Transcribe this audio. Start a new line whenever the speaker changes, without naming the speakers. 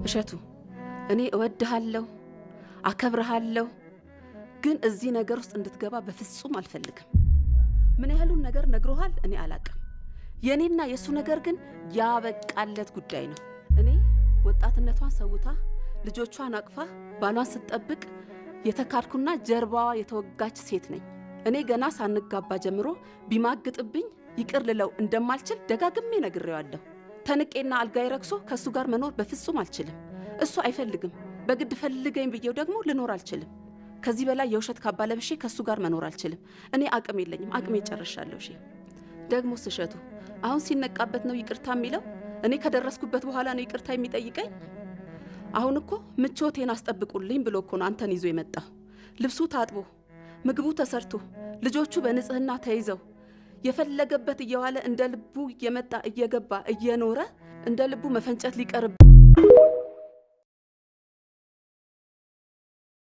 እሸቱ እኔ እወድሃለሁ አከብርሃለሁ ግን እዚህ ነገር ውስጥ እንድትገባ በፍጹም አልፈልግም። ምን ያህሉን ነገር ነግሮሃል እኔ አላቅም። የኔና የሱ ነገር ግን ያበቃለት ጉዳይ ነው። እኔ ወጣትነቷን ሰውታ ልጆቿን አቅፋ ባሏን ስትጠብቅ የተካድኩና ጀርባዋ የተወጋች ሴት ነኝ። እኔ ገና ሳንጋባ ጀምሮ ቢማግጥብኝ ይቅር ልለው እንደማልችል ደጋግሜ ነግሬዋለሁ። ተንቄና አልጋይ ረክሶ ከሱ ጋር መኖር በፍጹም አልችልም። እሱ አይፈልግም። በግድ ፈልገኝ ብዬው ደግሞ ልኖር አልችልም። ከዚህ በላይ የውሸት ካባ ለብሼ ከሱ ጋር መኖር አልችልም። እኔ አቅም የለኝም። አቅሜ ጨርሻለሁ። እሺ ደግሞ እሸቱ አሁን ሲነቃበት ነው ይቅርታ የሚለው? እኔ ከደረስኩበት በኋላ ነው ይቅርታ የሚጠይቀኝ? አሁን እኮ ምቾቴን አስጠብቁልኝ ብሎ እኮ ነው አንተን ይዞ የመጣው። ልብሱ ታጥቦ ምግቡ ተሰርቶ ልጆቹ በንጽህና ተይዘው የፈለገበት እየዋለ እንደ ልቡ እየመጣ እየገባ እየኖረ እንደ ልቡ መፈንጨት ሊቀርብ